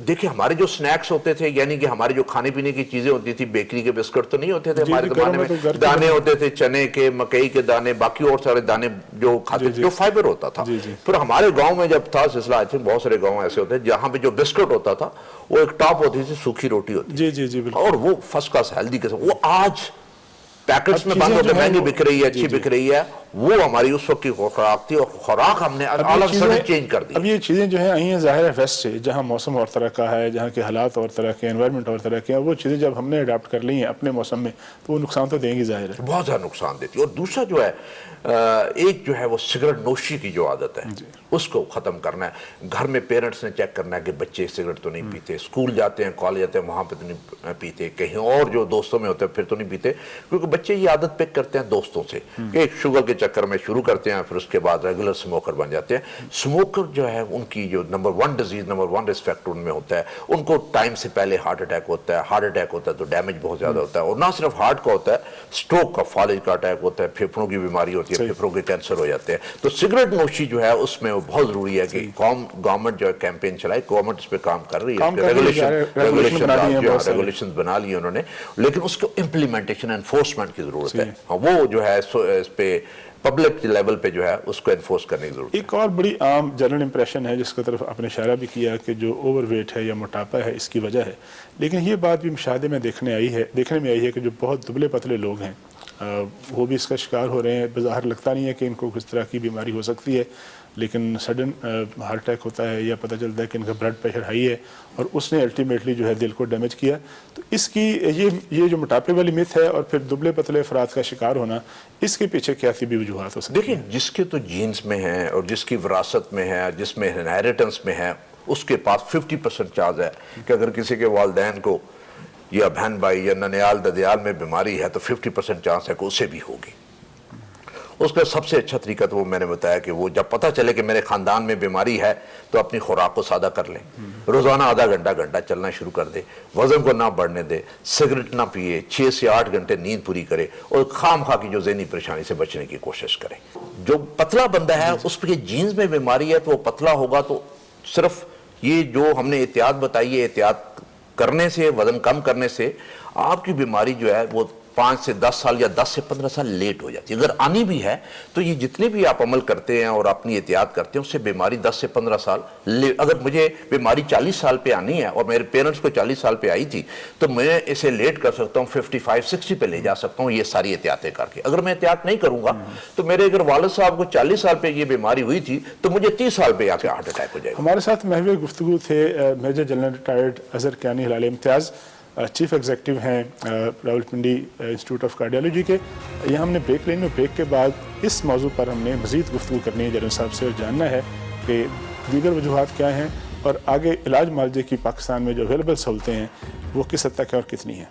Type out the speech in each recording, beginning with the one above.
دیکھیں ہمارے جو سنیکس ہوتے تھے یعنی کہ ہمارے جو کھانے پینے کی چیزیں ہوتی تھی بیکری کے بسکٹ تو نہیں ہوتے تھے ہمارے زمانے میں دانے ہوتے تھے چنے کے مکئی کے دانے باقی اور سارے دانے جو کھاتے تھے جو فائبر ہوتا تھا پھر ہمارے گاؤں میں جب تھا سلسلہ آئی تھنک بہت سارے گاؤں ایسے ہوتے ہیں جہاں پہ جو بسکٹ ہوتا تھا وہ ایک ٹاپ ہوتی تھی سوکھی روٹی ہوتی جی اور وہ فرسٹ کلاس ہیلدی قسم وہ آج پیکٹس میں بند ہوتے مہنگی بک رہی ہے اچھی بک رہی ہے وہ ہماری اس وقت کی خوراک تھی اور خوراک ہم نے الگ سے چینج کر دی اب یہ چیزیں جو ہیں آئی ہیں ظاہر ہے ویسٹ سے جہاں موسم اور طرح کا ہے جہاں کے حالات اور طرح کے انوائرمنٹ اور طرح کے ہیں وہ چیزیں جب ہم نے اڈاپٹ کر لی ہیں اپنے موسم میں تو وہ نقصان تو دیں گی ظاہر ہے بہت زیادہ نقصان دیتی ہے اور دوسرا جو ہے ایک جو ہے وہ سگریٹ نوشی کی جو عادت ہے اس کو ختم کرنا ہے گھر میں پیرنٹس نے چیک کرنا ہے کہ بچے سگریٹ تو نہیں پیتے اسکول جاتے ہیں کالج جاتے ہیں وہاں پہ تو نہیں پیتے کہیں اور جو دوستوں میں ہوتے ہیں پھر تو نہیں پیتے کیونکہ بچے یہ عادت پک کرتے ہیں دوستوں سے کہ ایک شوگر کے چکر میں شروع کرتے ہیں پھر اس کے بعد ریگولر سموکر بن جاتے ہیں سموکر جو ہے ان کی جو number 1 disease number 1 risk factor in میں ہوتا ہے ان کو ٹائم سے پہلے ہارٹ اٹیک ہوتا ہے تو ڈیمیج بہت زیادہ ہوتا ہے اور نہ صرف ہارٹ کا ہوتا ہے اسٹروک کا فالج کا اٹیک ہوتا ہے پھیپھڑوں کی بیماری ہوتی ہے پھیپھڑوں کے کینسر ہو جاتے ہیں تو سگریٹ نوشی جو ہے اس میں وہ بہت ضروری ہے کہ گورنمنٹ جو ہے کیمپین چلائے گورنمنٹ اس پہ کام کر رہی ہے ریگولیشن بنا لی انہوں نے لیکن اس کو امپلیمنٹیشن انفورسمنٹ کی ضرورت ہے وہ جو ہے اس پہ پبلک لیول پہ جو ہے اس کو انفورس کرنے کی ضرورت ہے ایک اور بڑی عام جنرل امپریشن ہے جس کی طرف آپ نے اشارہ بھی کیا کہ جو اوور ویٹ ہے یا موٹاپا ہے اس کی وجہ ہے لیکن یہ بات بھی مشاہدے میں دیکھنے میں آئی ہے کہ جو بہت دبلے پتلے لوگ ہیں وہ بھی اس کا شکار ہو رہے ہیں بظاہر لگتا نہیں ہے کہ ان کو کس طرح کی بیماری ہو سکتی ہے لیکن سڈن ہارٹ اٹیک ہوتا ہے یا پتہ چلتا ہے کہ ان کا بلڈ پریشر ہائی ہے اور اس نے الٹیمیٹلی جو ہے دل کو ڈیمیج کیا تو اس کی یہ جو موٹاپے والی مت ہے اور پھر دبلے پتلے افراد کا شکار ہونا اس کے پیچھے کیا طبی وجوہات ہو سکتی ہیں دیکھیں جس کے تو جینز میں ہیں اور جس کی وراثت میں ہے جس میں انہیریٹنس میں ہے اس کے پاس 50% چانس ہے کہ اگر کسی کے والدین کو یا بہن بھائی یا ننیال ددیال میں بیماری ہے تو 50% چانس ہے کہ اسے بھی ہوگی اس کا سب سے اچھا طریقہ تو وہ میں نے بتایا کہ وہ جب پتہ چلے کہ میرے خاندان میں بیماری ہے تو اپنی خوراک کو سادہ کر لیں روزانہ آدھا گھنٹہ چلنا شروع کر دے وزن کو نہ بڑھنے دے سگریٹ نہ پیے 6 سے 8 گھنٹے نیند پوری کرے اور خام خواہ کی جو ذہنی پریشانی سے بچنے کی کوشش کرے جو پتلا بندہ ہے اس پہ جینز میں بیماری ہے تو وہ پتلا ہوگا تو صرف یہ جو ہم نے احتیاط بتائی ہے احتیاط کرنے سے وزن کم کرنے سے آپ کی بیماری جو ہے وہ 5 سے 10 سال یا 10 سے 15 سال لیٹ ہو جاتی ہے اگر آنی بھی ہے تو یہ جتنے بھی آپ عمل کرتے ہیں اور اپنی احتیاط کرتے ہیں اس سے بیماری 10 سے 15 سال اگر مجھے بیماری 40 سال پہ آنی ہے اور میرے پیرنٹس کو 40 سال پہ آئی تھی تو میں اسے لیٹ کر سکتا ہوں 55-60 پہ لے جا سکتا ہوں یہ ساری احتیاطیں کر کے اگر میں احتیاط نہیں کروں گا تو میرے اگر والد صاحب کو 40 سال پہ یہ بیماری ہوئی تھی تو مجھے 30 سال پہ آ کے ہارٹ اٹیک ہو جائے گا ہمارے ساتھ محور گفتگو تھے major general retired Azhar Kiani Hilal Imtiaz chief executive ہیں راولپنڈی انسٹیٹیوٹ آف کارڈیالوجی کے یہاں ہم نے بریک لینی اور بریک کے بعد اس موضوع پر ہم نے مزید گفتگو کرنی ہے جنرل صاحب سے اور جاننا ہے کہ دیگر وجوہات کیا ہیں اور آگے علاج معالجے کی پاکستان میں جو اویلیبل سہولتیں ہیں وہ کس حد تک ہیں اور کتنی ہیں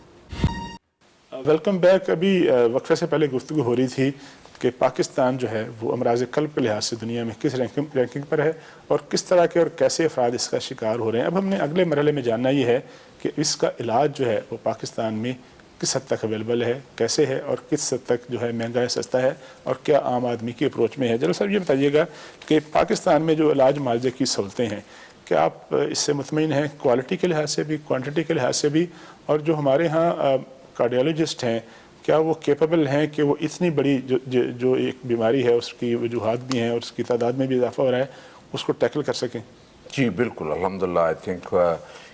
ویلکم بیک ابھی وقفے سے پہلے گفتگو ہو رہی تھی کہ پاکستان جو ہے وہ امراض قلب کے لحاظ سے دنیا میں کس رینکنگ پر ہے اور کس طرح کے اور کیسے افراد اس کا شکار ہو رہے ہیں اب ہم نے اگلے مرحلے میں جاننا یہ ہے کہ اس کا علاج جو ہے وہ پاکستان میں کس حد تک اویلیبل ہے کیسے ہے اور کس حد تک جو ہے مہنگا ہے سستا ہے اور کیا عام آدمی کی اپروچ میں ہے جنرل صاحب یہ بتائیے گا کہ پاکستان میں جو علاج معالجے کی سہولتیں ہیں کیا آپ اس سے مطمئن ہیں کوالٹی کے لحاظ سے بھی کوانٹٹی کے لحاظ سے بھی اور جو ہمارے ہاں کارڈیالوجسٹ ہیں کیا وہ کیپیبل ہیں کہ وہ اتنی بڑی جو ایک بیماری ہے اس کی وجوہات بھی ہیں اور اس کی تعداد میں بھی اضافہ ہو رہا ہے اس کو ٹیکل کر سکیں جی بالکل الحمدللہ آئی تھنک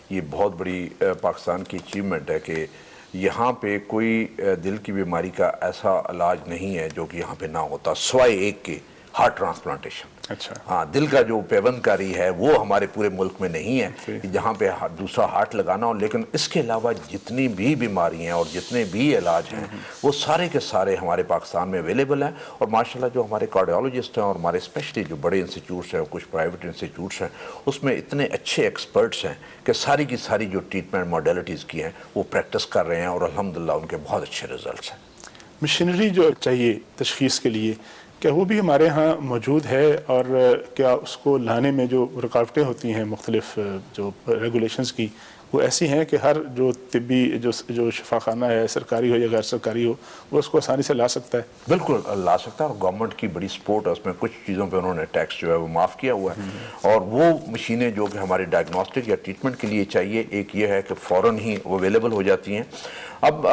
یہ بہت بڑی پاکستان کی اچیومنٹ ہے کہ یہاں پہ کوئی دل کی بیماری کا ایسا علاج نہیں ہے جو کہ یہاں پہ نہ ہوتا سوائے ایک کے ہارٹ ٹرانسپلانٹیشن اچھا ہاں دل کا جو پیوند کاری ہے وہ ہمارے پورے ملک میں نہیں ہے جہاں پہ دوسرا ہارٹ لگانا ہو لیکن اس کے علاوہ جتنی بھی بیماری ہیں اور جتنے بھی علاج ہیں وہ سارے کے سارے ہمارے پاکستان میں اویلیبل ہیں اور ماشاءاللہ جو ہمارے کارڈیالوجسٹ ہیں اور ہمارے اسپیشلی جو بڑے انسٹیٹیوٹس ہیں اور کچھ پرائیویٹ انسٹیٹیوٹس ہیں اس میں اتنے اچھے ایکسپرٹس ہیں کہ ساری کی ساری جو ٹریٹمنٹ ماڈیلٹیز کی ہیں وہ پریکٹس کر رہے ہیں اور الحمدللہ ان کے بہت اچھے ریزلٹس ہیں مشینری جو چاہیے تشخیص کے لیے کیا وہ بھی ہمارے ہاں موجود ہے اور کیا اس کو لانے میں جو رکاوٹیں ہوتی ہیں مختلف جو ریگولیشنز کی وہ ایسی ہیں کہ ہر جو طبی جو شفا خانہ ہے سرکاری ہو یا غیر سرکاری ہو وہ اس کو آسانی سے لا سکتا ہے؟ بالکل لا سکتا ہے، اور گورنمنٹ کی بڑی سپورٹ ہے اس میں، کچھ چیزوں پہ انہوں نے ٹیکس جو ہے وہ معاف کیا ہوا ہے، اور وہ مشینیں جو کہ ہماری ڈائگنوسٹک یا ٹریٹمنٹ کے لیے چاہیے، ایک یہ ہے کہ فوراً ہی وہ اویلیبل ہو جاتی ہیں۔ اب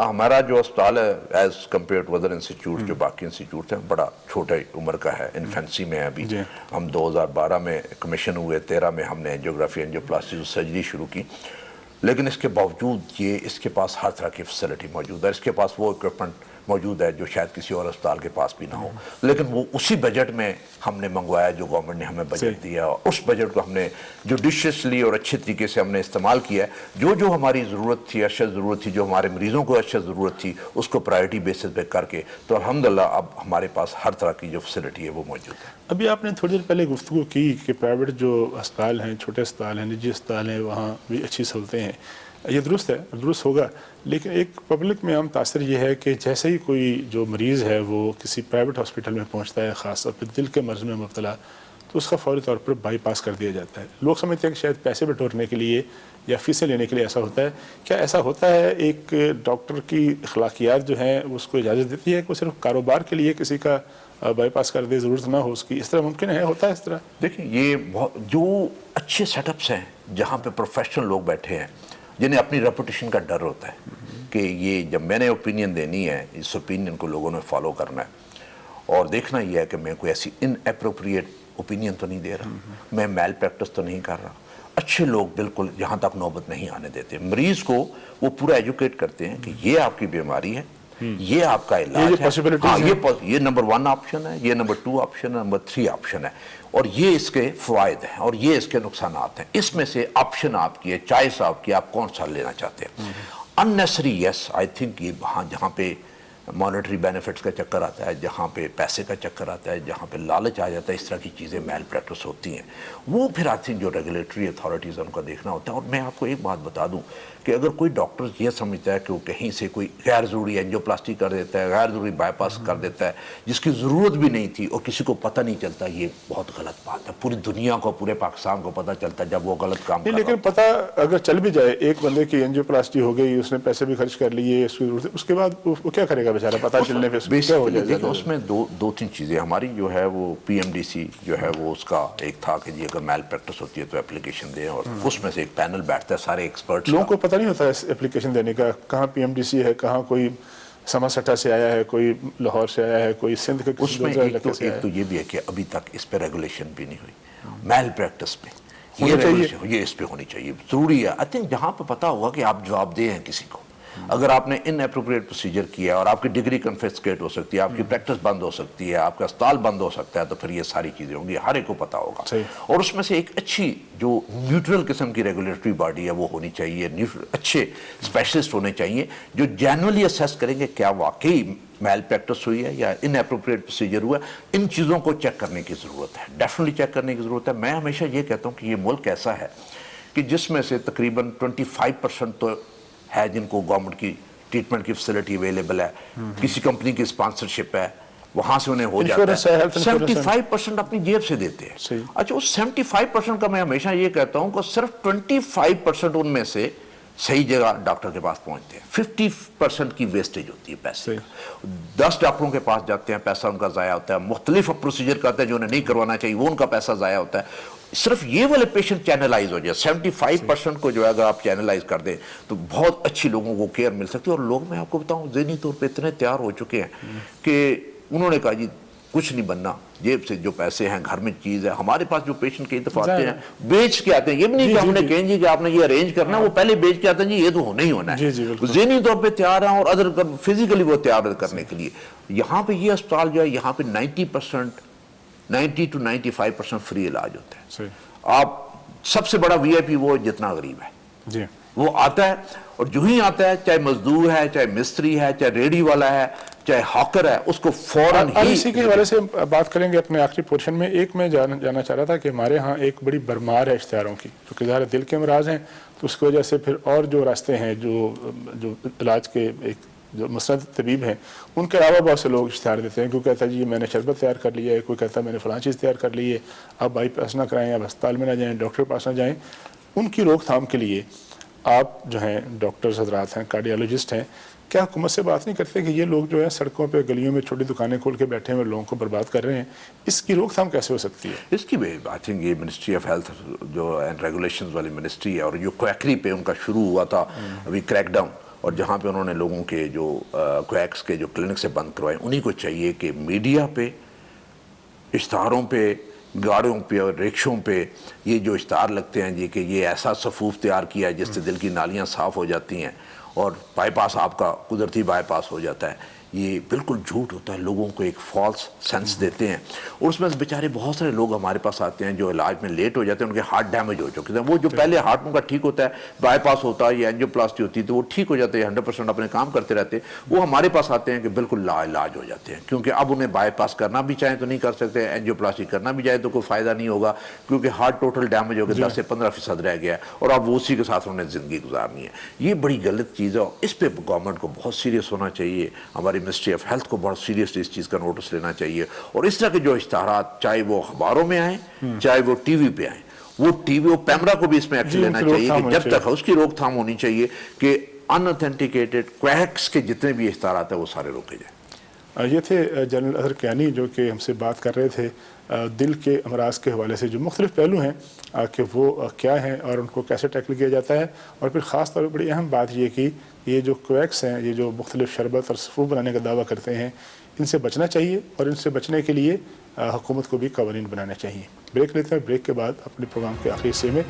ہمارا جو اسپتال ہے as compare to other institute جو باقی انسٹیٹیوٹ ہیں بڑا چھوٹے عمر کا ہے، انفینسی میں ہے ابھی۔ ہم 2012 میں کمیشن ہوئے، 13 میں ہم نے اینجیوگرافی اینجیوپلاسٹی سرجری شروع کی، لیکن اس کے باوجود یہ اس کے پاس ہر طرح کی فیسلٹی موجود ہے، اس کے پاس وہ اکوپمنٹ موجود ہے جو شاید کسی اور اسپتال کے پاس بھی نہ ہو، لیکن وہ اسی بجٹ میں ہم نے منگوایا جو گورنمنٹ نے ہمیں بجٹ دیا، اس بجٹ کو ہم نے جوڈیشیسلی اور اچھے طریقے سے ہم نے استعمال کیا ہے، جو ہماری ضرورت تھی، اشد ضرورت تھی، جو ہمارے مریضوں کو اشد ضرورت تھی، اس کو پرائرٹی بیسس پہ کر کے، تو الحمدللہ اب ہمارے پاس ہر طرح کی جو فیسلٹی ہے وہ موجود ہے۔ ابھی آپ نے تھوڑی دیر پہلے گفتگو کی کہ پرائیویٹ جو اسپتال ہیں، چھوٹے اسپتال ہیں، نجی اسپتال ہیں، وہاں بھی اچھی سہولتیں ہیں، یہ درست ہے، درست ہوگا، لیکن ایک پبلک میں عام تاثر یہ ہے کہ جیسے ہی کوئی جو مریض ہے وہ کسی پرائیویٹ ہاسپٹل میں پہنچتا ہے، خاص طور پہ دل کے مرض میں مبتلا، تو اس کا فوری طور پر بائی پاس کر دیا جاتا ہے۔ لوگ سمجھتے ہیں کہ شاید پیسے بٹورنے کے لیے یا فیسیں لینے کے لیے ایسا ہوتا ہے۔ کیا ایسا ہوتا ہے؟ ایک ڈاکٹر کی اخلاقیات جو ہیں اس کو اجازت دیتی ہے کہ وہ صرف کاروبار کے لیے کسی کا بائی پاس کر دے، ضرورت نہ ہو اس کی؟ اس طرح ممکن ہے، ہوتا ہے اس طرح؟ دیکھیں، یہ جو اچھے سیٹ اپس ہیں جہاں پہ پروفیشنل لوگ بیٹھے ہیں، جنہیں اپنی ریپوٹیشن کا ڈر ہوتا ہے کہ یہ جب میں نے اوپینین دینی ہے، اس اوپینین کو لوگوں نے فالو کرنا ہے، اور دیکھنا یہ ہے کہ میں کوئی ایسی ان اپروپریٹ اوپینین تو نہیں دے رہا، میں میل پریکٹس تو نہیں کر رہا۔ اچھے لوگ بالکل یہاں تک نوبت نہیں آنے دیتے، مریض کو وہ پورا ایجوکیٹ کرتے ہیں کہ یہ آپ کی بیماری ہے، یہ آپ کا علاج ہے، ہاں یہ نمبر 1 آپشن ہے، یہ نمبر 2 آپشن ہے، نمبر 3 آپشن ہے، اور یہ اس کے فوائد ہیں اور یہ اس کے نقصانات ہیں، اس میں سے آپشن آپ کی ہے، چوائس آپ کی، آپ کون سا لینا چاہتے ہیں۔ اننیسری یس، آئی تھنک یہ وہاں جہاں پہ مانیٹری بینیفٹس کا چکر آتا ہے، جہاں پہ پیسے کا چکر آتا ہے، جہاں پہ لالچ آ جاتا ہے، اس طرح کی چیزیں میل پریکٹس ہوتی ہیں، وہ پھر آئی تھنک جو ریگولیٹری اتھارٹیز ہیں ان کا دیکھنا ہوتا ہے۔ اور میں آپ کو ایک بات بتا دوں کہ اگر کوئی ڈاکٹر یہ سمجھتا ہے کہ وہ کہیں سے کوئی غیر ضروری اینجیوپلاسٹی کر دیتا ہے، غیر ضروری بائی پاس کر دیتا ہے جس کی ضرورت بھی نہیں تھی اور کسی کو پتہ نہیں چلتا، یہ بہت غلط بات ہے۔ پوری دنیا کو، پورے پاکستان کو پتہ چلتا ہے جب وہ غلط کام کر رہا ہے۔ لیکن پتہ اگر چل بھی جائے، ایک بندے کی اینجیوپلاسٹی ہو گئی، اس نے پیسے بھی خرچ کر لیے، اس کی ضرورت ہے، اس کے بعد وہ کیا کرے گا بیچارہ؟ پتہ چلنے پہ کیا ہو جائے گا؟ اس میں دو تین چیزیں ہماری جو ہے وہ پی ایم ڈی سی جو ہے وہ اس کا ایک تھا کہ جی اگر میل پریکٹس ہوتی ہے تو اپلیکیشن دیں، اور اس میں سے ایک پینل بیٹھتا ہے سارے ایکسپرٹس۔ لوگوں کو پتہ نہیں ہوتا ہے اپلیکیشن دینے کا، کہاں پی ایم ڈی سی ہے، کہاں کوئی سماسٹا سے آیا ہے، کوئی لاہور سے آیا ہے، کوئی سندھ کے اس میں ایک تو یہ بھی ہے کہ ابھی تک اس پہ ریگولیشن بھی نہیں ہوئی میل پریکٹس پہ، یہ اس پہ ہونی چاہیے، ضروری ہے۔ آئی تھنک جہاں پہ پتہ ہوگا کہ آپ جواب دے ہیں کسی کو، اگر آپ نے ان اپروپریٹ پروسیجر کیا اور آپ کی ڈگری کنفسکیٹ ہو سکتی ہے، آپ کی پریکٹس بند ہو سکتی ہے، آپ کا اسپتال بند ہو سکتا ہے، تو پھر یہ ساری چیزیں ہوں گی، ہر ایک کو پتہ ہوگا۔ اور اس میں سے ایک اچھی جو نیوٹرل قسم کی ریگولیٹری باڈی ہے وہ ہونی چاہیے، اچھے اسپیشلسٹ ہونے چاہیے جو جینولی اسیس کریں گے کیا واقعی میل پریکٹس ہوئی ہے یا ان اپروپریٹ پروسیجر ہوا ہے۔ ان چیزوں کو چیک کرنے کی ضرورت ہے، ڈیفینیٹلی چیک کرنے کی ضرورت ہے۔ میں ہمیشہ یہ کہتا ہوں کہ یہ ملک ایسا ہے کہ جس میں سے تقریباً 25% تو ہے جن کو گورنمنٹ کی ٹریٹمنٹ کی فیسلٹی اویلیبل ہے، کسی کمپنی کی اسپانسرشپ ہے، وہاں سے انہیں ہو جاتا ہے۔ 75% اپنی جیب سے دیتے ہیں۔ اچھا، اس 75% کا میں ہمیشہ یہ کہتا ہوں کہ صرف 25% ان میں سے صحیح جگہ ڈاکٹر کے پاس پہنچتے ہیں، 50% کی ویسٹیج ہوتی ہے پیسے۔ 10 ڈاکٹروں کے پاس جاتے ہیں، پیسہ ان کا ضائع ہوتا ہے، مختلف پروسیجر کرتے ہیں جو انہیں نہیں کروانا چاہیے، وہ ان کا پیسہ ضائع ہوتا ہے۔ صرف یہ والے پیشنٹ چینلائز ہو جائے، 75% کو جو ہے اگر آپ چینلائز کر دیں تو بہت اچھی لوگوں کو کیئر مل سکتی ہے۔ اور لوگ، میں آپ کو بتاؤں، ذہنی طور پہ اتنے تیار ہو چکے ہیں کہ انہوں نے کہا جی کچھ نہیں بننا، جیب سے جو پیسے ہیں، گھر میں چیز ہے۔ ہمارے پاس جو پیشنٹ کئی دفعہ آتے ہیں بیچ کے آتے ہیں، یہ بھی نہیں کہ ہم نے کہیں جی کہ آپ نے یہ ارینج کرنا ہے، وہ پہلے بیچ کے آتے ہیں جی یہ تو ہونا ہی ہونا ہے۔ ذہنی طور پہ تیار ہیں اور ادر فزیکلی وہ تیار کرنے کے لیے۔ یہاں پہ یہ اسپتال جو ہے، یہاں پہ 90 to 95% فری علاج ہوتا ہے۔ آپ سب سے بڑا وی آئی پی وہ جتنا غریب ہے، وہ آتا ہے، اور جو ہی آتا ہے، چاہے مزدور ہے، چاہے مستری ہے، چاہے ریڈی والا ہے، چاہے ہاکر ہے، اس کو فوراً ہی۔ اسی کے حوالے سے بات کریں گے اپنے آخری پورشن میں۔ ایک میں جاننا چاہ رہا تھا کہ ہمارے ہاں ایک بڑی بھرمار ہے اشتہاروں کی، جو کہ ظاہر دل کے امراض ہیں، تو اس کی وجہ سے پھر اور جو راستے ہیں جو علاج کے ایک جو مسند طبیب ہیں، ان کے علاوہ بہت سے لوگ اشتہار دیتے ہیں۔ کوئی کہتا ہے جی میں نے شربت تیار کر لیا ہے، کوئی کہتا ہے میں نے فلاں چیز تیار کر لی ہے، آپ بائی پاس نہ کرائیں، آپ ہسپتال میں نہ جائیں، ڈاکٹر کے پاس نہ جائیں۔ ان کی روک تھام کے لیے آپ جو ہیں ڈاکٹرز حضرات ہیں, کارڈیالوجسٹ ہیں, کیا حکومت سے بات نہیں کرتے کہ یہ لوگ جو ہے سڑکوں پہ گلیوں میں چھوٹی دکانیں کھول کے بیٹھے ہوئے لوگوں کو برباد کر رہے ہیں, اس کی روک تھام کیسے ہو سکتی ہے؟ اس کی بھی آئی تھنک یہ منسٹری آف ہیلتھ جو اینڈ ریگولیشنز والی منسٹری ہے, اور جو کویکری پہ ان کا شروع ہوا تھا ابھی کریک ڈاؤن, اور جہاں پہ انہوں نے لوگوں کے جو کویکس کے جو کلینک سے بند کروائے, انہیں کو چاہیے کہ میڈیا پہ, اشتہاروں پہ, گاڑیوں پہ اور رکشوں پہ یہ جو اشتہار لگتے ہیں جی کہ یہ ایسا صفوف تیار کیا ہے جس سے دل کی نالیاں صاف ہو جاتی ہیں اور بائی پاس آپ کا قدرتی بائی پاس ہو جاتا ہے, یہ بالکل جھوٹ ہوتا ہے. لوگوں کو ایک فالس سینس دیتے ہیں, اور اس میں بیچارے بہت سارے لوگ ہمارے پاس آتے ہیں جو علاج میں لیٹ ہو جاتے ہیں, ان کے ہارٹ ڈیمیج ہو چکے ہیں. وہ جو پہلے ہارٹ ان کا ٹھیک ہوتا ہے, بائی پاس ہوتا ہے یا اینجیوپلاسٹی ہوتی ہے تو وہ ٹھیک ہو جاتے ہیں, 100% اپنے کام کرتے رہتے ہیں. وہ ہمارے پاس آتے ہیں کہ بالکل لا علاج ہو جاتے ہیں, کیونکہ اب انہیں بائی پاس کرنا بھی چاہیں تو نہیں کر سکتے, اینجیوپلاسٹی کرنا بھی چاہے تو کوئی فائدہ نہیں ہوگا, کیونکہ ہارٹ ٹوٹل ڈیمیج ہو کے 10 سے 15% رہ گیا ہے, اور اب وہ اسی کے ساتھ انہیں زندگی گزارنی ہے. یہ بڑی غلط چیز ہے, اور اس پہ گورنمنٹ کو بہت سیریس ہونا چاہیے. ہماری منسٹری آف ہیلتھ کو بہت سیریسلی اس چیز کا نوٹس لینا چاہیے, اور اس طرح کے جو اشتہارات چاہے وہ اخباروں میں آئیں چاہے وہ ٹی وی پہ آئیں, وہ ٹی وی اور پیمرا کو بھی اس میں ایکشن لینا چاہیے کہ جب تک اس کی روک تھام ہونی چاہیے کہ ان اتھینٹیکیٹڈ کویکس کے جتنے بھی اشتہارات ہیں وہ سارے روکے جائیں. یہ تھے جنرل اظہر کیانی جو کہ ہم سے بات کر رہے تھے دل کے امراض کے حوالے سے جو مختلف پہلو ہیں کہ وہ کیا ہیں اور ان کو کیسے ٹیکل کیا جاتا ہے, اور پھر خاص طور پر بڑی اہم بات یہ کہ یہ جو کویکس ہیں, یہ جو مختلف شربت اور صفوف بنانے کا دعویٰ کرتے ہیں, ان سے بچنا چاہیے, اور ان سے بچنے کے لیے حکومت کو بھی قوانین بنانے چاہیے. بریک لیتے ہیں, بریک کے بعد اپنے پروگرام کے آخری حصے میں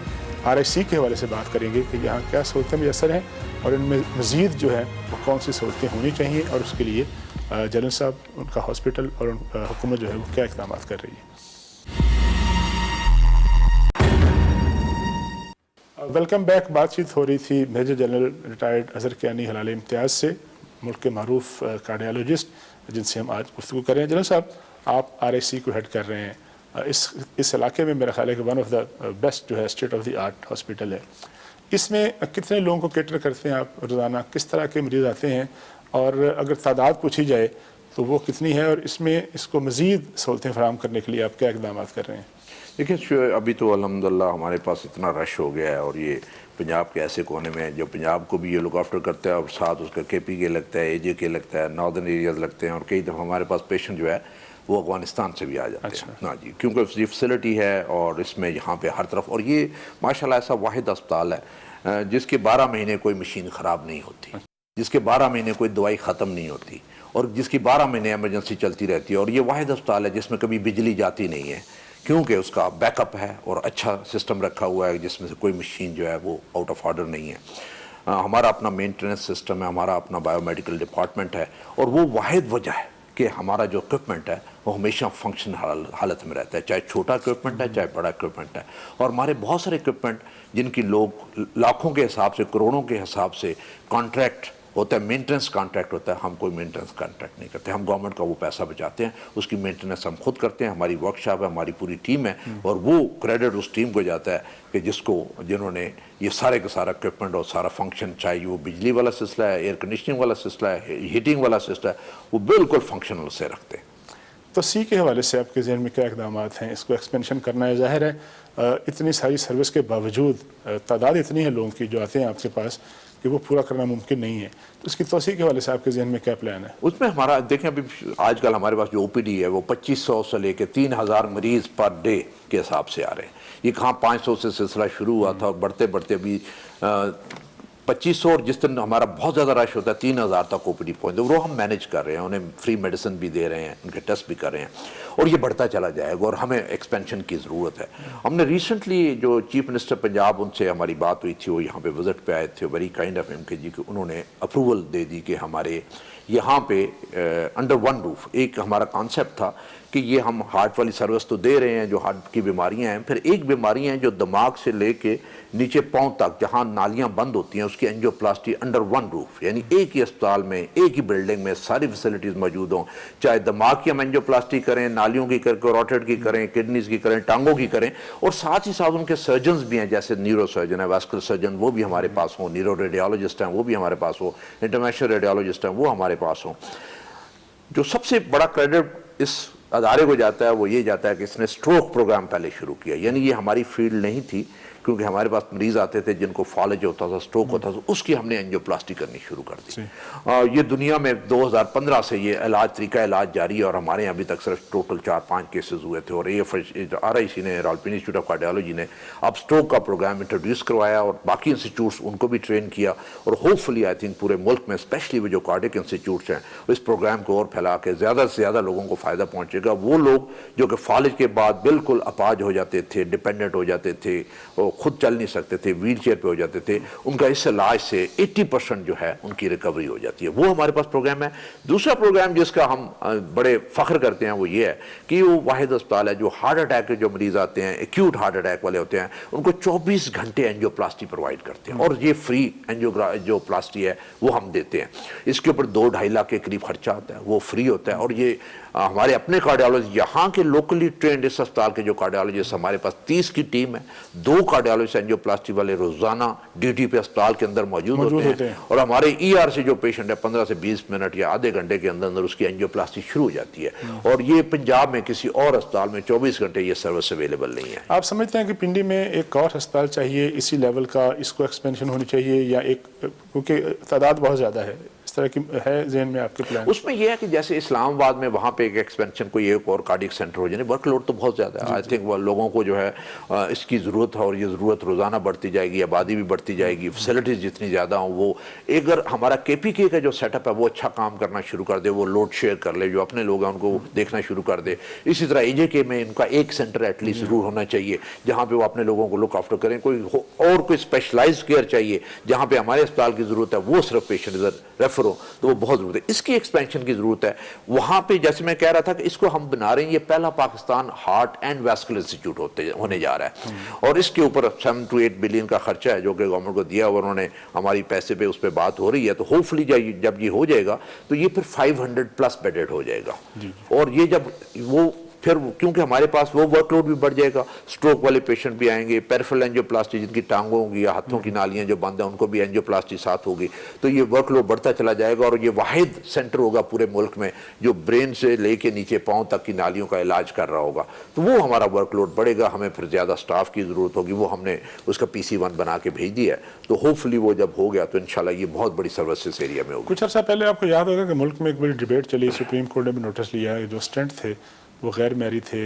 RIC کے حوالے سے بات کریں گے کہ یہاں کیا سہولتیں میسر ہیں اور ان میں مزید جو ہے وہ کون سی سہولتیں ہونی چاہیے, اور اس کے لیے جنرل صاحب, ان کا ہاسپٹل اور حکومت جو ہے وہ کیا اقدامات کر رہی ہے. Welcome back. بات چیت ہو رہی تھی major general retired Azhar Kiani Hilal Imtiaz سے, ملک کے معروف کارڈیالوجسٹ, جن سے ہم آج گفتگو کر رہے ہیں. جنرل صاحب, آپ RIC کو ہیڈ کر رہے ہیں. اس علاقے میں میرا خیال ہے کہ ون آف دا بیسٹ جو ہے state of the art hospital ہے. اس میں کتنے لوگوں کو کیٹر کرتے ہیں آپ روزانہ, کس طرح کے مریض آتے ہیں, اور اگر تعداد پوچھی جائے تو وہ کتنی ہے, اور اس میں اس کو مزید سہولتیں فراہم کرنے کے لیے آپ کیا اقدامات کر رہے ہیں؟ دیکھیں, ابھی تو الحمدللہ ہمارے پاس اتنا رش ہو گیا ہے, اور یہ پنجاب کے ایسے کونے میں جو پنجاب کو بھی یہ لک آفٹر کرتا ہے, اور ساتھ اس کا KPK لگتا ہے, AJK لگتا ہے, ناردرن ایریاز لگتے ہیں, اور کئی دفعہ ہمارے پاس پیشنٹ جو ہے وہ افغانستان سے بھی آ جاتے ہیں. ہاں جی, کیونکہ یہ فیسلٹی ہے, اور اس میں یہاں پہ ہر طرف, اور یہ ماشاءاللہ ایسا واحد اسپتال ہے جس کے 12 مہینے کوئی مشین خراب نہیں ہوتی, جس کے 12 مہینے کوئی دوائی ختم نہیں ہوتی, اور جس کی 12 مہینے ایمرجنسی چلتی رہتی ہے. اور یہ واحد اسپتال ہے جس میں کبھی بجلی جاتی نہیں ہے, کیونکہ اس کا بیک اپ ہے اور اچھا سسٹم رکھا ہوا ہے جس میں سے کوئی مشین جو ہے وہ آؤٹ آف آرڈر نہیں ہے. ہمارا اپنا مینٹیننس سسٹم ہے, ہمارا اپنا بایو میڈیکل ڈپارٹمنٹ ہے, اور وہ واحد وجہ ہے کہ ہمارا جو اکوپمنٹ ہے وہ ہمیشہ فنکشن حالت میں رہتا ہے, چاہے چھوٹا اکوپمنٹ ہے چاہے بڑا اکوپمنٹ ہے. اور ہمارے بہت سارے اکوپمنٹ جن کی لوگ لاکھوں کے حساب سے, کروڑوں کے حساب سے کانٹریکٹ ہوتا ہے, مینٹیننس کانٹریکٹ ہوتا ہے, ہم کوئی مینٹیننس کانٹریکٹ نہیں کرتے, ہم گورنمنٹ کا وہ پیسہ بچاتے ہیں, اس کی مینٹیننس ہم خود کرتے ہیں. ہماری ورک شاپ ہے, ہماری پوری ٹیم ہے, اور وہ کریڈٹ اس ٹیم کو جاتا ہے کہ جنہوں نے یہ سارے کا سارا اکوپمنٹ اور سارا فنکشن, چاہے وہ بجلی والا سلسلہ ہے, ایئر کنڈیشننگ والا سلسلہ ہے, ہیٹنگ والا سلسلہ ہے, وہ بالکل فنکشنل سے رکھتے ہیں. تو سی کے حوالے سے آپ کے ذہن میں کیا اقدامات ہیں؟ اس کو ایکسپینشن کرنا ہے, ظاہر ہے اتنی ساری سروس کے باوجود تعداد اتنی ہے لوگوں کی جو آتے ہیں آپ کے پاس کہ وہ پورا کرنا ممکن نہیں ہے, تو اس کی توسیع کے حوالے سے آپ کے ذہن میں کیا پلان ہے؟ اس میں ہمارا دیکھیں, ابھی آج کل ہمارے پاس جو OPD ہے وہ 2500 سے لے کے 3000 مریض پر ڈے کے حساب سے آ رہے ہیں. یہ کہاں 500 سے سلسلہ شروع ہوا تھا, اور بڑھتے بڑھتے ابھی 2500, اور جس دن ہمارا بہت زیادہ رش ہوتا ہے 3000 تک OPD پہنچتے, وہ ہم مینیج کر رہے ہیں, انہیں فری میڈیسن بھی دے رہے ہیں, ان کے ٹیسٹ بھی کر رہے ہیں, اور یہ بڑھتا چلا جائے گا, اور ہمیں ایکسپینشن کی ضرورت ہے. ہم نے ریسنٹلی جو چیف منسٹر پنجاب, ان سے ہماری بات ہوئی تھی, وہ یہاں پہ وزٹ پہ آئے تھے, ویری کائنڈ آف ہم, کہ جی کہ انہوں نے اپروول دے دی کہ ہمارے یہاں پہ انڈر ون روف ایک ہمارا کانسیپٹ تھا کہ یہ ہم ہارٹ والی سروس تو دے رہے ہیں جو ہارٹ کی بیماریاں ہیں, پھر ایک بیماریاں ہیں جو دماغ سے لے کے نیچے پاؤں تک جہاں نالیاں بند ہوتی ہیں اس کی اینجیوپلاسٹی انڈر ون روف, یعنی ایک ہی اسپتال میں, ایک ہی بلڈنگ میں ساری فیسلٹیز موجود ہوں, چاہے دماغ کی ہم اینجیوپلاسٹی کریں, نالیوں کی کریں, کروٹیڈ کی کریں, کڈنیز کی کریں, ٹانگوں کی کریں, اور ساتھ ہی ساتھ ان کے سرجنز بھی ہیں, جیسے نیورو سرجن ہے, واسکولر سرجن, وہ بھی ہمارے پاس ہوں, نیورو ریڈیالوجسٹ ہیں وہ بھی ہمارے پاس ہوں, انٹرونشنل ریڈیالوجسٹ ہیں وہ ہمارے پاس ہوں. جو سب سے بڑا کریڈٹ اس ادارے کو جاتا ہے وہ یہ جاتا ہے کہ اس نے اسٹروک پروگرام پہلے شروع کیا, یعنی یہ ہماری فیلڈ نہیں تھی, کیونکہ ہمارے پاس مریض آتے تھے جن کو فالج ہوتا تھا, سٹروک ہوتا تھا, اس کی ہم نے اینجیوپلاسٹی کرنی شروع کر دی. یہ دنیا میں 2015 سے یہ طریقہ علاج جاری ہے, اور ہمارے یہاں ابھی تک صرف ٹوٹل 4-5 کیسز ہوئے تھے, اور RIC نے, رالپنی انسٹیٹیوٹ آف کارڈیالوجی نے اب سٹروک کا پروگرام انٹروڈیوس کروایا, اور باقی انسٹیٹیوٹس ان کو بھی ٹرین کیا, اور ہوپ فلی آئی تھنک پورے ملک میں اسپیشلی وہ جو کارڈک انسٹیٹیوٹس ہیں اس پروگرام کو اور پھیلا کے زیادہ سے زیادہ لوگوں کو فائدہ پہنچے گا. وہ لوگ جو کہ فالج کے بعد بالکل اپاج ہو جاتے تھے, ڈپینڈنٹ ہو جاتے تھے, وہ خود چل نہیں سکتے تھے, ویل چیئر پہ ہو جاتے تھے, ان کا اس علاج سے 80% جو ہے ان کی ریکوری ہو جاتی ہے. وہ ہمارے پاس پروگرام ہے. دوسرا پروگرام جس کا ہم بڑے فخر کرتے ہیں وہ یہ ہے کہ وہ واحد اسپتال ہے جو ہارٹ اٹیک کے جو مریض آتے ہیں, ایکیوٹ ہارٹ اٹیک والے ہوتے ہیں, ان کو 24 گھنٹے اینجیوپلاسٹی پرووائڈ کرتے ہیں, اور یہ فری اینجیوپلاسٹی ہے وہ ہم دیتے ہیں. اس کے اوپر 2-2.5 لاکھ کے قریب خرچہ آتا ہے, وہ فری ہوتا ہے. اور یہ ہمارے اپنے کارڈیالوجسٹ یہاں کے لوکلی ٹرینڈ اس اسپتال کے جو کارڈیالوجسٹ ہمارے پاس 30 کی ٹیم ہے, 2 کارڈیالوجسٹ اینجیوپلاسٹی والے روزانہ ڈیوٹی پہ اسپتال کے اندر موجود ہوتے ہیں, اور ہمارے ER سے جو پیشنٹ ہے 15 سے 20 منٹ یا آدھے گھنٹے کے اندر اس کی اینجیوپلاسٹی شروع ہو جاتی ہے. اور یہ پنجاب میں کسی اور اسپتال میں 24 گھنٹے یہ سروس اویلیبل نہیں ہے. آپ سمجھتے ہیں کہ پنڈی میں ایک اور اسپتال چاہیے اسی لیول کا, اس کو ایکسپینشن ہونی چاہیے, یا ایک, کیونکہ تعداد بہت زیادہ ہے, اس طرح کی ہے ذہن میں آپ کے پلان؟ اس میں یہ ہے کہ جیسے اسلام آباد میں وہاں پہ ایک ایکسپینشن کوئی ایک اور کارڈک سینٹر ہو جائے, ورک لوڈ تو بہت زیادہ ہے. آئی تھنک وہ لوگوں کو جو ہے اس کی ضرورت ہے, اور یہ ضرورت روزانہ بڑھتی جائے گی, آبادی بھی بڑھتی جائے گی, فیسلٹیز جتنی زیادہ ہوں وہ, اگر ہمارا KPK کا جو سیٹ اپ ہے وہ اچھا کام کرنا شروع کر دے, وہ لوڈ شیئر کر لے, جو اپنے لوگ ہیں ان کو دیکھنا شروع کر دے. اسی طرح AJK میں ان کا ایک سینٹر ایٹ لیسٹ ضرور ہونا چاہیے جہاں پہ وہ اپنے لوگوں کو لک آفٹر کریں. کوئی اسپیشلائز کیئر چاہیے جہاں پہ ہمارے اسپتال کی ضرورت ہے وہ صرف پیشنٹ ادھر ریفر ہو, تو وہ بہت ضرورت ہے. اس کی ایکسپینشن کی ضرورت ہے وہاں پہ. جیسے میں کہہ رہا تھا کہ اس کو ہم بنا رہے ہیں, یہ پہلا Pakistan heart and vascular institute ہونے جا رہا ہے, اور اس کے اوپر 7 to 8 بلین کا خرچہ ہے جو کہ گورنمنٹ کو دیا, اور انہوں نے ہماری پیسے پہ اس پہ بات ہو رہی ہے. تو ہوپ فلی جب یہ ہو جائے گا تو یہ پھر 500+ بیڈڈ ہو جائے گا. اور یہ جب وہ پھر کیونکہ ہمارے پاس وہ ورک لوڈ بھی بڑھ جائے گا, سٹروک والے پیشنٹ بھی آئیں گے, پیرفرل اینجیوپلاسٹی جن کی ٹانگوں ہوگی یا ہاتھوں کی نالیاں جو بند ہیں ان کو بھی اینجیوپلاسٹی ساتھ ہوگی, تو یہ ورک لوڈ بڑھتا چلا جائے گا. اور یہ واحد سینٹر ہوگا پورے ملک میں جو برین سے لے کے نیچے پاؤں تک کی نالیوں کا علاج کر رہا ہوگا. تو وہ ہمارا ورک لوڈ بڑھے گا, ہمیں پھر زیادہ سٹاف کی ضرورت ہوگی. وہ ہم نے اس کا PC1 بنا کے بھیج دیا ہے, تو ہوپ فلی وہ جب ہو گیا تو انشاءاللہ یہ بہت بڑی سروس اس ایریا میں ہوگی. کچھ عرصہ پہلے آپ کو یاد ہوگا کہ ملک میں ایک بڑی ڈیبیٹ چلی, سپریم کورٹ نے بھی نوٹس لیا ہے, جو اسٹنٹ تھے وہ غیر معیاری تھے,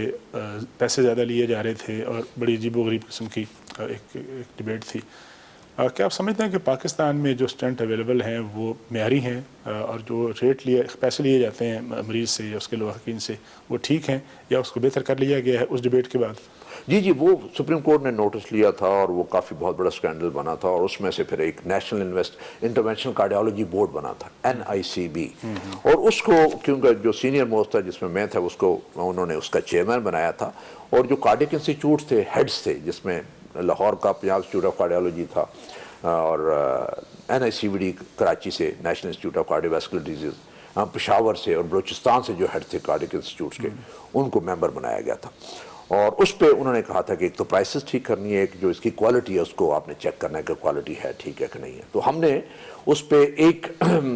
پیسے زیادہ لیے جا رہے تھے, اور بڑی عجیب و غریب قسم کی ایک ڈیبیٹ تھی. کیا آپ سمجھتے ہیں کہ پاکستان میں جو اسٹنٹ اویلیبل ہیں وہ معیاری ہیں, اور جو پیسے لیے جاتے ہیں مریض سے یا اس کے لواحقین سے وہ ٹھیک ہیں, یا اس کو بہتر کر لیا گیا ہے اس ڈیبیٹ کے بعد؟ جی وہ سپریم کورٹ نے نوٹس لیا تھا, اور وہ کافی بہت بڑا سکینڈل بنا تھا, اور اس میں سے پھر ایک نیشنل انٹرونشنل کارڈیالوجی بورڈ بنا تھا, NICB, اور اس کو کیونکہ جو سینئر موسٹ تھا جس میں میں تھا, اس کو انہوں نے اس کا چیئرمین بنایا تھا. اور جو کارڈک انسٹیٹیوٹس تھے, ہیڈس تھے, جس میں لاہور کا پنجاب انسٹیٹیوٹ آف کارڈیالوجی تھا, اور NICVD کراچی سے national institute of cardio vascular disease, Peshawar سے اور بلوچستان سے جو ہیڈ تھے کارڈک انسٹیٹیوٹس کے, ان کو ممبر بنایا گیا تھا. اور اس پہ انہوں نے کہا تھا کہ ایک تو پرائسز ٹھیک کرنی ہے, ایک جو اس کی کوالٹی ہے اس کو آپ نے چیک کرنا ہے کہ کوالٹی ہے ٹھیک ہے کہ نہیں ہے. تو ہم نے اس پہ ایک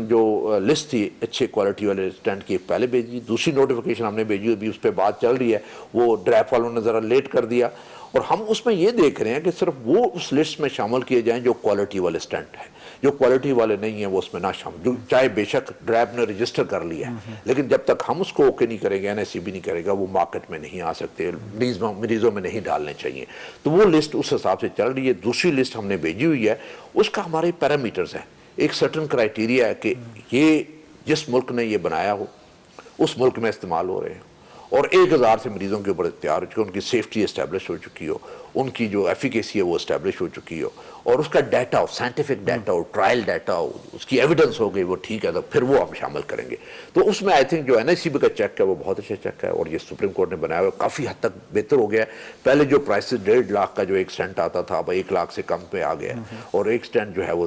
جو لسٹ تھی اچھے کوالٹی والے اسٹینٹ کی پہلے بھیجی, دوسری نوٹیفیکیشن ہم نے بھیجی, ابھی اس پہ بات چل رہی ہے. وہ ڈریپ والوں نے ذرا لیٹ کر دیا, اور ہم اس میں یہ دیکھ رہے ہیں کہ صرف وہ اس لسٹ میں شامل کیے جائیں جو کوالٹی والے اسٹینٹ ہیں. جو کوالٹی والے نہیں ہیں وہ اس میں نہ شامل, جو چاہے بے شک ڈریپ نے رجسٹر کر لیا ہے, لیکن جب تک ہم اس کو اوکے نہیں کریں گے, NICB نہیں کرے گا, وہ مارکیٹ میں نہیں آ سکتے, مریضوں میں نہیں ڈالنے چاہیے. تو وہ لسٹ اس حساب سے چل رہی ہے. دوسری لسٹ ہم نے بھیجی ہوئی ہے, اس کا ہمارے پیرامیٹرز ہیں, ایک سرٹن کرائیٹیریا ہے کہ یہ جس ملک نے یہ بنایا ہو اس ملک میں استعمال ہو رہے ہیں, اور 1000 سے مریضوں کے اوپر اختیار ہو چکے, ان کی سیفٹی اسٹیبلش ہو چکی ہو, ان کی جو ایفیکیسی ہے وہ اسٹیبلش ہو چکی ہو, اور اس کا ڈیٹا ہو, سائنٹیفک ڈیٹا ہو, ٹرائل ڈیٹا ہو, اس کی ایویڈنس ہو گئی وہ ٹھیک ہے, تو پھر وہ ہم شامل کریں گے. تو اس میں آئی تھنک جو NICB کا چیک ہے وہ بہت اچھا چیک ہے, اور یہ سپریم کورٹ نے بنایا ہوا کافی حد تک بہتر ہو گیا ہے. پہلے جو پرائسز 1.5 لاکھ کا جو ایک سٹنٹ آتا تھا اب 1 لاکھ سے کم پہ آ گیا, اور ایک سٹنٹ جو ہے وہ